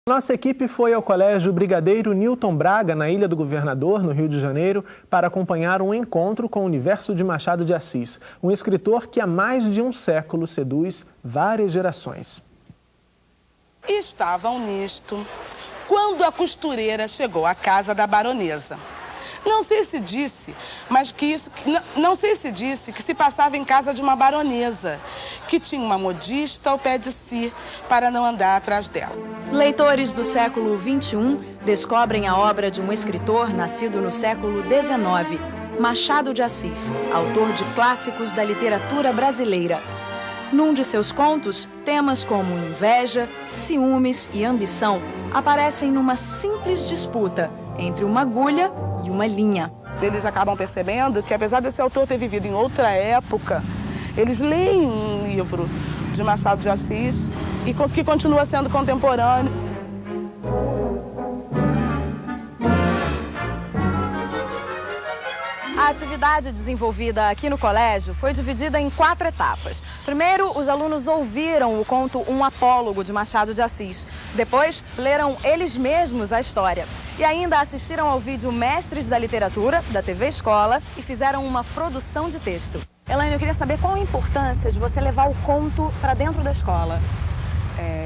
Nossa equipe foi ao Colégio Brigadeiro Newton Braga, na Ilha do Governador, no Rio de Janeiro, para acompanhar um encontro com o universo de Machado de Assis, um escritor que há mais de um século seduz várias gerações. Estavam nisto quando a costureira chegou à casa da baronesa. Não sei se disse que se passava em casa de uma baronesa, que tinha uma modista ao pé de si para não andar atrás dela. Leitores do século XXI descobrem a obra de um escritor nascido no século XIX, Machado de Assis, autor de clássicos da literatura brasileira. Num de seus contos, temas como inveja, ciúmes e ambição aparecem numa simples disputa entre uma agulha e uma linha. Eles acabam percebendo que, apesar desse autor ter vivido em outra época, eles leem um livro de Machado de Assis e que continua sendo contemporâneo. A atividade desenvolvida aqui no colégio foi dividida em 4 etapas. Primeiro, os alunos ouviram o conto Um Apólogo, de Machado de Assis. Depois, leram eles mesmos a história. E ainda assistiram ao vídeo Mestres da Literatura, da TV Escola, e fizeram uma produção de texto. Elaine, eu queria saber qual a importância de você levar o conto para dentro da escola.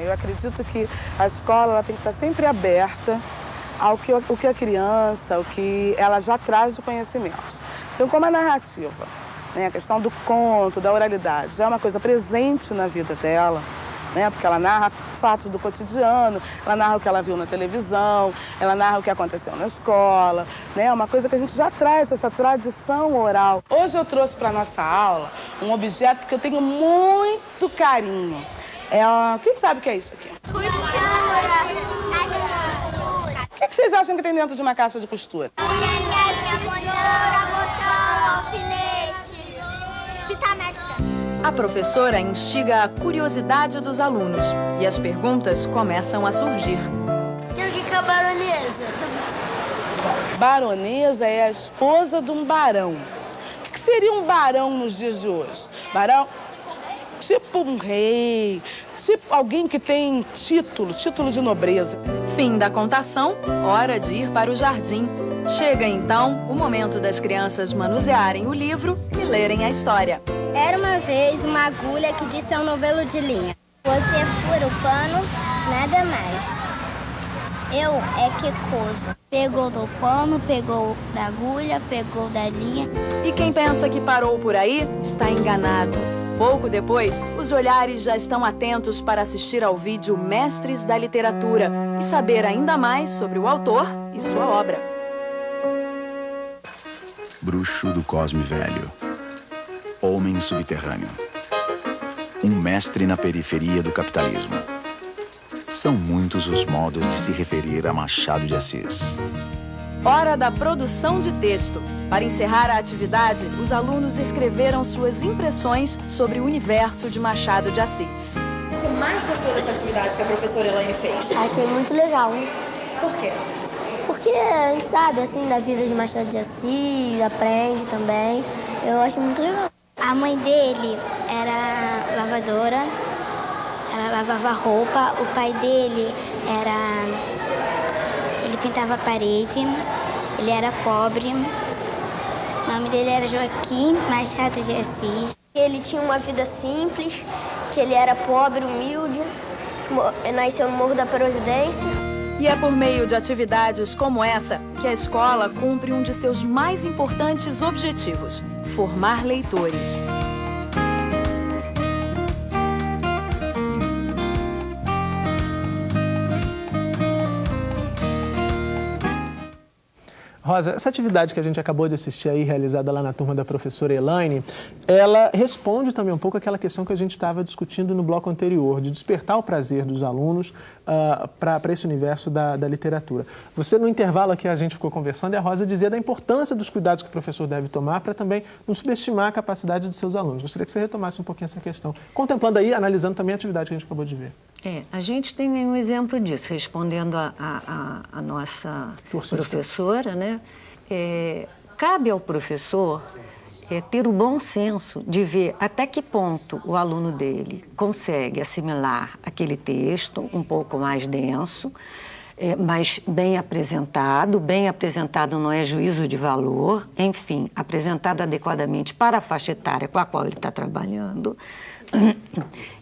Eu acredito que a escola ela tem que estar sempre aberta ao que a criança, o que ela já traz de conhecimento. Então, como a narrativa, a questão do conto, da oralidade, já é uma coisa presente na vida dela, porque ela narra fatos do cotidiano, ela narra o que ela viu na televisão, ela narra o que aconteceu na escola, é uma coisa que a gente já traz, essa tradição oral. Hoje eu trouxe para a nossa aula um objeto que eu tenho muito carinho. Quem sabe o que é isso aqui? Costura. O que vocês acham que tem dentro de uma caixa de costura? Alfinete, fita métrica. A professora instiga a curiosidade dos alunos e as perguntas começam a surgir. E o que é a baronesa? Baronesa é a esposa de um barão. O que seria um barão nos dias de hoje? Barão? Tipo um rei, tipo alguém que tem título de nobreza. Fim da contação, hora de ir para o jardim. Chega então o momento das crianças manusearem o livro e lerem a história. Era uma vez uma agulha que disse ao novelo de linha: você fura o pano, nada mais. Eu é que coso. Pegou do pano, pegou da agulha, pegou da linha. E quem pensa que parou por aí está enganado. Pouco depois, os olhares já estão atentos para assistir ao vídeo Mestres da Literatura e saber ainda mais sobre o autor e sua obra. Bruxo do Cosme Velho. Homem subterrâneo. Um mestre na periferia do capitalismo. São muitos os modos de se referir a Machado de Assis. Hora da produção de texto. Para encerrar a atividade, os alunos escreveram suas impressões sobre o universo de Machado de Assis. Você mais gostou dessa atividade que a professora Elaine fez? Achei muito legal. Por quê? Porque a gente sabe, assim, da vida de Machado de Assis, aprende também. Eu acho muito legal. A mãe dele era lavadora, ela lavava roupa. O pai dele ele pintava a parede, ele era pobre. O nome dele era Joaquim Machado de Assis. Ele tinha uma vida simples, que ele era pobre, humilde, nasceu no Morro da Providência. E é por meio de atividades como essa que a escola cumpre um de seus mais importantes objetivos: formar leitores. Rosa, essa atividade que a gente acabou de assistir aí, realizada lá na turma da professora Elaine, ela responde também um pouco àquela questão que a gente estava discutindo no bloco anterior, de despertar o prazer dos alunos para esse universo da literatura. Você, no intervalo aqui, a gente ficou conversando e a Rosa dizia da importância dos cuidados que o professor deve tomar para também não subestimar a capacidade de seus alunos. Gostaria que você retomasse um pouquinho essa questão, contemplando aí, analisando também a atividade que a gente acabou de ver. A gente tem um exemplo disso, respondendo a nossa professora, né? Cabe ao professor ter o bom senso de ver até que ponto o aluno dele consegue assimilar aquele texto um pouco mais denso, mas bem apresentado não é juízo de valor, enfim, apresentado adequadamente para a faixa etária com a qual ele está trabalhando,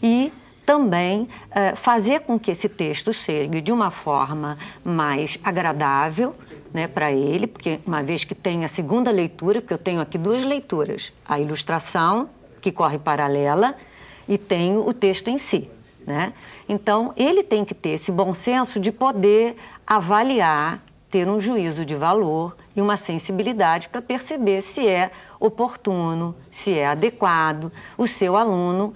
e também fazer com que esse texto chegue de uma forma mais agradável, né, para ele, porque uma vez que tem a segunda leitura, porque eu tenho aqui 2 leituras, a ilustração, que corre paralela, e tenho o texto em si, né? Então, ele tem que ter esse bom senso de poder avaliar, ter um juízo de valor e uma sensibilidade para perceber se é oportuno, se é adequado o seu aluno,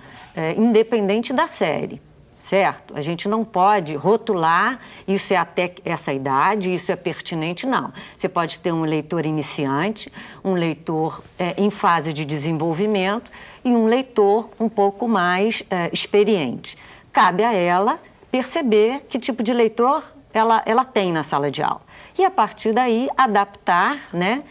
independente da série. Certo? A gente não pode rotular, isso é até essa idade, isso é pertinente, não. Você pode ter um leitor iniciante, um leitor em fase de desenvolvimento e um leitor um pouco mais experiente. Cabe a ela perceber que tipo de leitor ela tem na sala de aula. E, a partir daí, adaptar, né,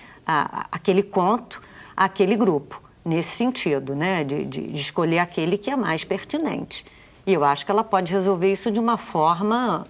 aquele conto àquele grupo, nesse sentido, né, de escolher aquele que é mais pertinente. E eu acho que ela pode resolver isso de uma forma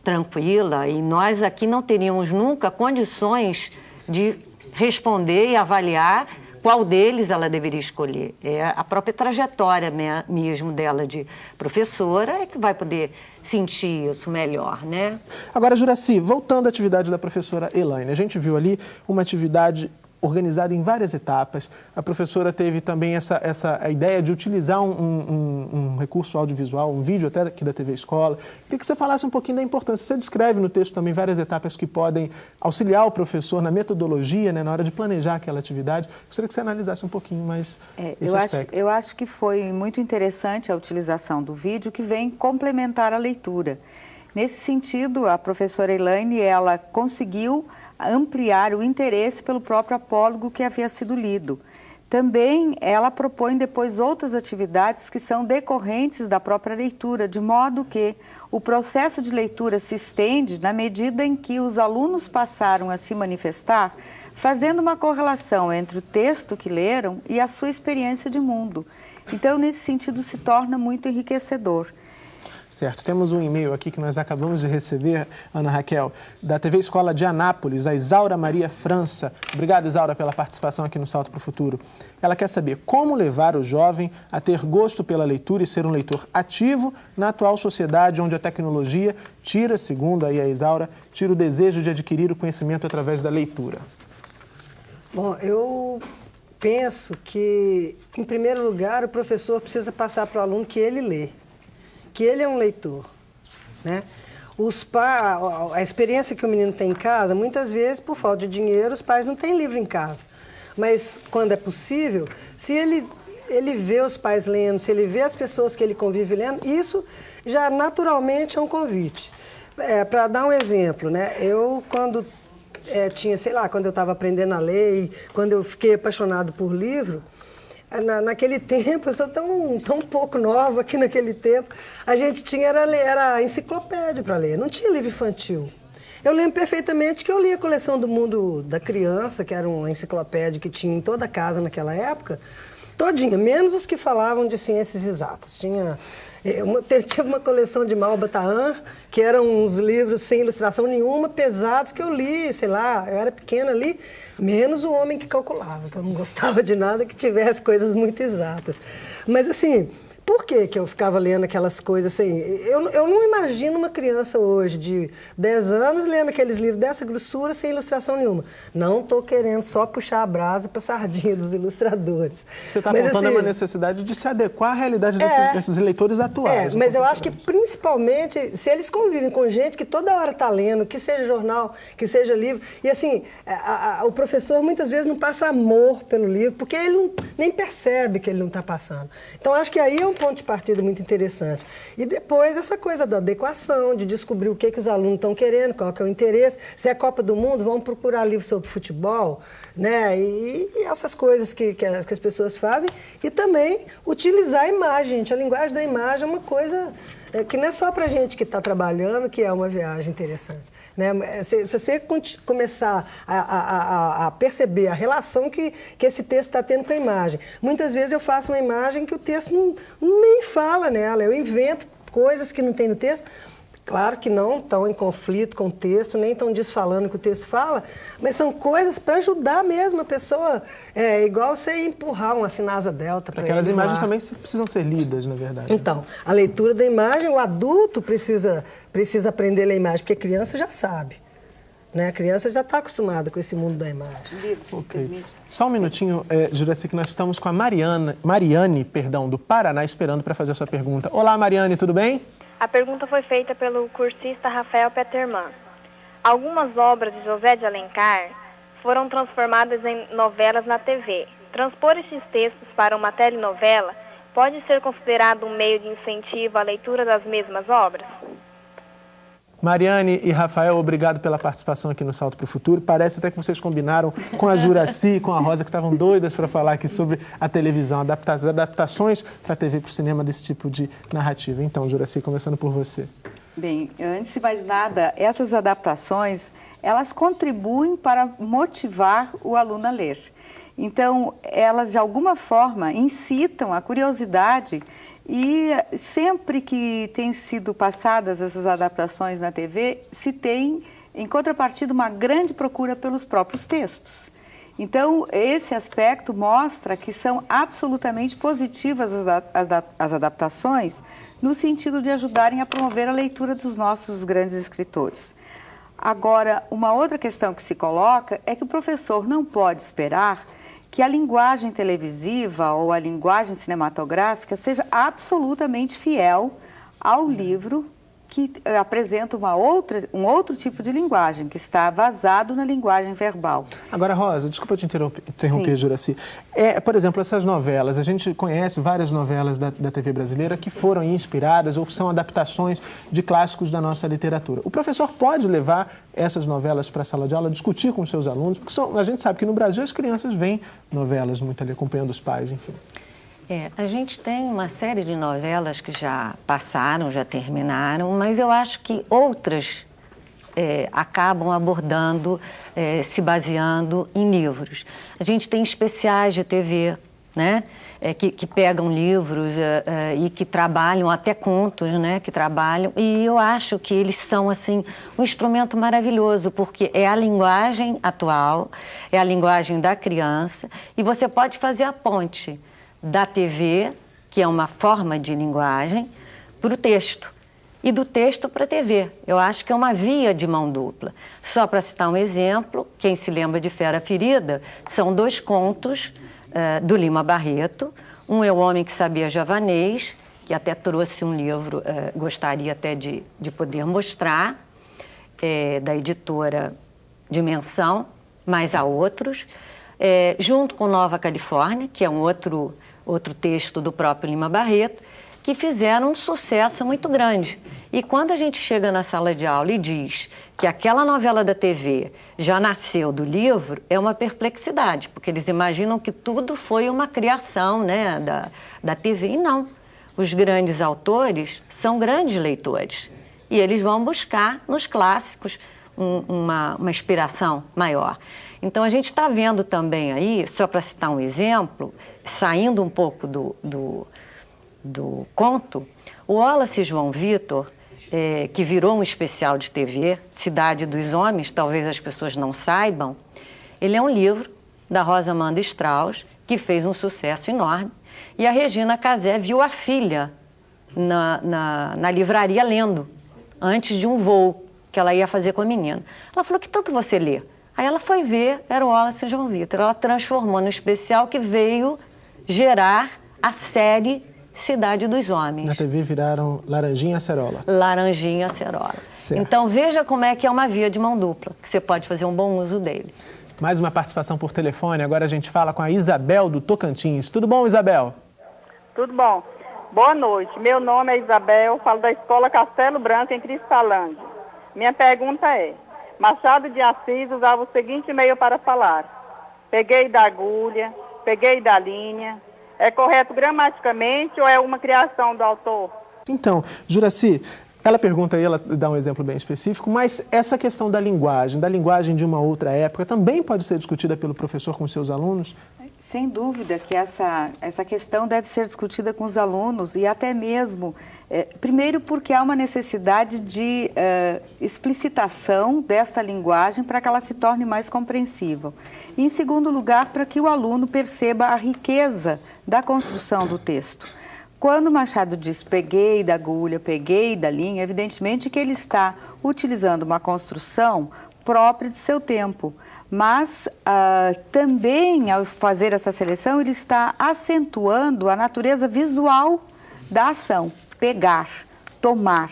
tranquila, e nós aqui não teríamos nunca condições de responder e avaliar qual deles ela deveria escolher. É a própria trajetória mesmo dela de professora é que vai poder sentir isso melhor, né? Agora, Juracy, voltando à atividade da professora Elaine, a gente viu ali uma atividade organizada em várias etapas. A professora teve também a ideia de utilizar um recurso audiovisual, um vídeo até aqui da TV Escola. Queria que você falasse um pouquinho da importância. Você descreve no texto também várias etapas que podem auxiliar o professor na metodologia, né, na hora de planejar aquela atividade. Gostaria que você analisasse um pouquinho mais esse aspecto. Eu acho que foi muito interessante a utilização do vídeo, que vem complementar a leitura. Nesse sentido, a professora Elaine, ela conseguiu ampliar o interesse pelo próprio apólogo que havia sido lido. Também ela propõe depois outras atividades que são decorrentes da própria leitura, de modo que o processo de leitura se estende na medida em que os alunos passaram a se manifestar, fazendo uma correlação entre o texto que leram e a sua experiência de mundo. Então, nesse sentido, se torna muito enriquecedor. Certo, temos um e-mail aqui que nós acabamos de receber, Ana Raquel, da TV Escola de Anápolis, a Isaura Maria França. Obrigado, Isaura, pela participação aqui no Salto para o Futuro. Ela quer saber como levar o jovem a ter gosto pela leitura e ser um leitor ativo na atual sociedade onde a tecnologia tira, segundo aí a Isaura, tira o desejo de adquirir o conhecimento através da leitura. Bom, eu penso que, em primeiro lugar, o professor precisa passar para o aluno que ele lê, que ele é um leitor, né? A experiência que o menino tem em casa, muitas vezes, por falta de dinheiro, os pais não têm livro em casa. Mas, quando é possível, se ele vê os pais lendo, se ele vê as pessoas que ele convive lendo, isso já naturalmente é um convite. Para dar um exemplo, né? Eu, quando quando eu estava aprendendo a ler, e quando eu fiquei apaixonado por livro, naquele tempo, eu sou tão pouco nova que naquele tempo, a gente tinha era enciclopédia para ler, não tinha livro infantil. Eu lembro perfeitamente que eu li a coleção do Mundo da Criança, que era uma enciclopédia que tinha em toda casa naquela época, todinha, menos os que falavam de ciências exatas. Tinha uma coleção de Malbataan, que eram uns livros sem ilustração nenhuma, pesados, que eu li, sei lá, eu era pequena ali, menos O Homem que Calculava, que eu não gostava de nada que tivesse coisas muito exatas. Mas assim, por que eu ficava lendo aquelas coisas assim? Eu não imagino uma criança hoje de 10 anos lendo aqueles livros dessa grossura sem ilustração nenhuma. Não estou querendo só puxar a brasa para a sardinha dos ilustradores. Você está apontando uma necessidade de se adequar à realidade desses leitores atuais. Mas eu acho que, principalmente, se eles convivem com gente que toda hora está lendo, que seja jornal, que seja livro, e assim, o professor muitas vezes não passa amor pelo livro, porque ele nem percebe que ele não está passando. Então, acho que aí é um ponto de partida muito interessante. E depois essa coisa da adequação, de descobrir o que os alunos estão querendo, qual que é o interesse. Se é Copa do Mundo, vamos procurar livros sobre futebol, né? E essas coisas que as pessoas fazem. E também utilizar a imagem, gente. A linguagem da imagem é uma coisa que não é só para a gente que está trabalhando que é uma viagem interessante. Né? Se você começar a perceber a relação que esse texto está tendo com a imagem. Muitas vezes eu faço uma imagem que o texto nem fala nela, eu invento coisas que não tem no texto. Claro que não estão em conflito com o texto, nem estão desfalando o que o texto fala, mas são coisas para ajudar mesmo a pessoa. É igual você empurrar uma sinasa delta para ele. Aquelas imagens também precisam ser lidas, na verdade. Então, a leitura da imagem, o adulto precisa aprender a ler a imagem, porque a criança já sabe. Né? A criança já está acostumada com esse mundo da imagem. Okay. Só um minutinho, Juraci, que nós estamos com a Mariane, do Paraná, esperando para fazer a sua pergunta. Olá, Mariane, tudo bem? A pergunta foi feita pelo cursista Rafael Peterman. Algumas obras de José de Alencar foram transformadas em novelas na TV. Transpor esses textos para uma telenovela pode ser considerado um meio de incentivo à leitura das mesmas obras? Mariane e Rafael, obrigado pela participação aqui no Salto para o Futuro. Parece até que vocês combinaram com a Juraci e com a Rosa, que estavam doidas para falar aqui sobre a televisão, as adaptações para a TV e para o cinema desse tipo de narrativa. Então, Juraci, começando por você. Bem, antes de mais nada, essas adaptações, elas contribuem para motivar o aluno a ler. Então, elas, de alguma forma, incitam a curiosidade e sempre que têm sido passadas essas adaptações na TV, se tem, em contrapartida, uma grande procura pelos próprios textos. Então, esse aspecto mostra que são absolutamente positivas as adaptações no sentido de ajudarem a promover a leitura dos nossos grandes escritores. Agora, uma outra questão que se coloca é que o professor não pode esperar que a linguagem televisiva ou a linguagem cinematográfica seja absolutamente fiel ao livro que apresenta um outro tipo de linguagem, que está vazado na linguagem verbal. Agora, Rosa, desculpa te interromper, Juraci. Por exemplo, essas novelas, a gente conhece várias novelas da TV brasileira que foram inspiradas ou que são adaptações de clássicos da nossa literatura. O professor pode levar essas novelas para a sala de aula, discutir com os seus alunos, porque a gente sabe que no Brasil as crianças veem novelas muito ali, acompanhando os pais, enfim. A gente tem uma série de novelas que já passaram, já terminaram, mas eu acho que outras acabam abordando, se baseando em livros. A gente tem especiais de TV, né? Que pegam livros e que trabalham, até contos, né? Que trabalham, e eu acho que eles são, assim, um instrumento maravilhoso, porque é a linguagem atual, é a linguagem da criança, e você pode fazer a ponte da TV, que é uma forma de linguagem, para o texto, e do texto para a TV. Eu acho que é uma via de mão dupla. Só para citar um exemplo, quem se lembra de Fera Ferida, são 2 contos do Lima Barreto. Um é O Homem que Sabia Javanês, que até trouxe um livro, gostaria até de poder mostrar, da editora Dimensão, mas há outros. Junto com Nova Califórnia, que é um outro texto do próprio Lima Barreto, que fizeram um sucesso muito grande. E quando a gente chega na sala de aula e diz que aquela novela da TV já nasceu do livro, é uma perplexidade, porque eles imaginam que tudo foi uma criação, né, da TV, e não. Os grandes autores são grandes leitores, e eles vão buscar nos clássicos uma inspiração maior. Então, a gente está vendo também aí, só para citar um exemplo, saindo um pouco do conto, o Wallace João Vitor, que virou um especial de TV, Cidade dos Homens, talvez as pessoas não saibam, ele é um livro da Rosa Amanda Strauss, que fez um sucesso enorme, e a Regina Casé viu a filha na livraria lendo, antes de um voo que ela ia fazer com a menina. Ela falou: que tanto você lê? Aí ela foi ver, era o Wallace João Vitor. Ela transformou no especial que veio gerar a série Cidade dos Homens. Na TV viraram Laranjinha e Acerola. Laranjinha e Acerola. Certo. Então veja como é que é uma via de mão dupla, que você pode fazer um bom uso dele. Mais uma participação por telefone. Agora a gente fala com a Isabel do Tocantins. Tudo bom, Isabel? Tudo bom. Boa noite. Meu nome é Isabel, falo da Escola Castelo Branco, em Cristalândia. Minha pergunta é: Machado de Assis usava o seguinte meio para falar: peguei da agulha, peguei da linha. É correto gramaticamente ou é uma criação do autor? Então, Juracy, ela pergunta aí, ela dá um exemplo bem específico, mas essa questão da linguagem de uma outra época, também pode ser discutida pelo professor com seus alunos? Sem dúvida que essa questão deve ser discutida com os alunos e até mesmo, primeiro porque há uma necessidade de explicitação dessa linguagem para que ela se torne mais compreensível. E, em segundo lugar, para que o aluno perceba a riqueza da construção do texto. Quando Machado diz peguei da agulha, peguei da linha, evidentemente que ele está utilizando uma construção própria de seu tempo. Mas também, ao fazer essa seleção, ele está acentuando a natureza visual da ação, pegar, tomar.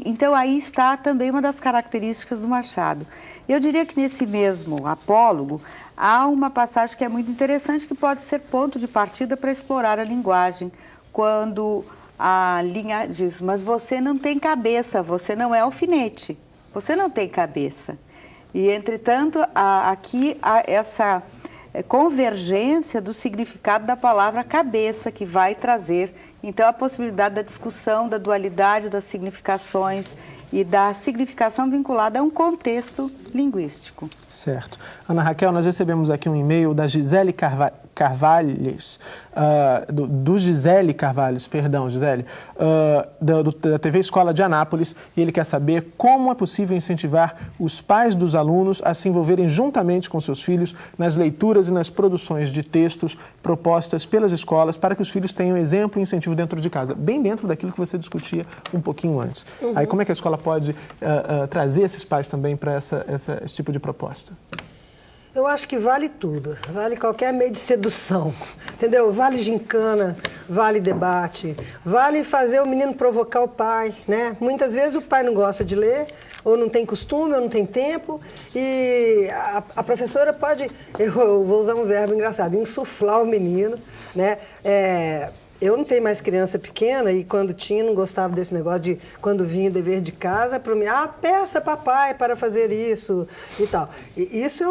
Então, aí está também uma das características do Machado. Eu diria que nesse mesmo apólogo, há uma passagem que é muito interessante, que pode ser ponto de partida para explorar a linguagem, quando a linha diz, mas você não tem cabeça, você não é alfinete, você não tem cabeça. E, entretanto, aqui há essa convergência do significado da palavra cabeça, que vai trazer, então, a possibilidade da discussão, da dualidade das significações e da significação vinculada a um contexto linguístico. Certo. Ana Raquel, nós recebemos aqui um e-mail da Gisele Carvalhes, do Gisele Carvalhes, perdão, Gisele, da TV Escola de Anápolis, e ele quer saber como é possível incentivar os pais dos alunos a se envolverem juntamente com seus filhos nas leituras e nas produções de textos propostas pelas escolas para que os filhos tenham exemplo e incentivo dentro de casa, bem dentro daquilo que você discutia um pouquinho antes. Aí como é que a escola pode trazer esses pais também para esse tipo de proposta? Eu acho que vale tudo, vale qualquer meio de sedução, entendeu? Vale gincana, vale debate, vale fazer o menino provocar o pai, né? Muitas vezes o pai não gosta de ler, ou não tem costume, ou não tem tempo, e a professora pode, eu vou usar um verbo engraçado, insuflar o menino, né? Eu não tenho mais criança pequena e quando tinha não gostava desse negócio de quando vinha dever de casa para mim, peça papai para fazer isso e tal. E isso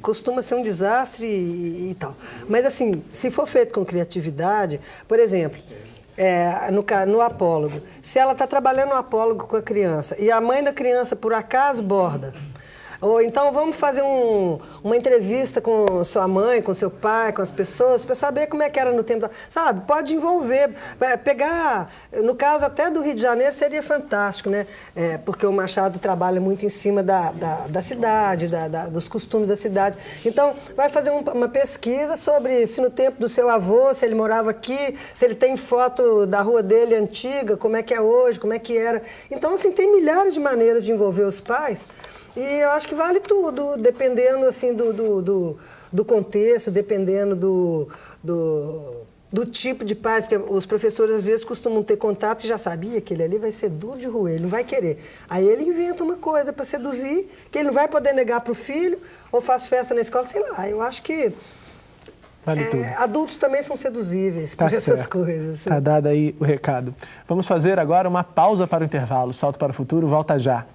costuma ser um desastre e tal. Mas assim, se for feito com criatividade, por exemplo, no apólogo, se ela está trabalhando no apólogo com a criança e a mãe da criança por acaso borda, ou então vamos fazer uma entrevista com sua mãe, com seu pai, com as pessoas, para saber como é que era no tempo. Sabe, pode envolver, pegar, no caso até do Rio de Janeiro seria fantástico, né? Porque o Machado trabalha muito em cima da cidade, dos costumes da cidade. Então, vai fazer uma pesquisa sobre se no tempo do seu avô, se ele morava aqui, se ele tem foto da rua dele antiga, como é que é hoje, como é que era. Então, assim, tem milhares de maneiras de envolver os pais. E eu acho que vale tudo, dependendo assim, do contexto, dependendo do tipo de pais, porque os professores às vezes costumam ter contato e já sabia que ele ali vai ser duro de roer, ele não vai querer. Aí ele inventa uma coisa para seduzir, que ele não vai poder negar para o filho, ou faz festa na escola, sei lá. Eu acho que vale tudo. Adultos também são seduzíveis por essas coisas. Está dado aí o recado. Vamos fazer agora uma pausa para o intervalo. Salto para o Futuro, volta já.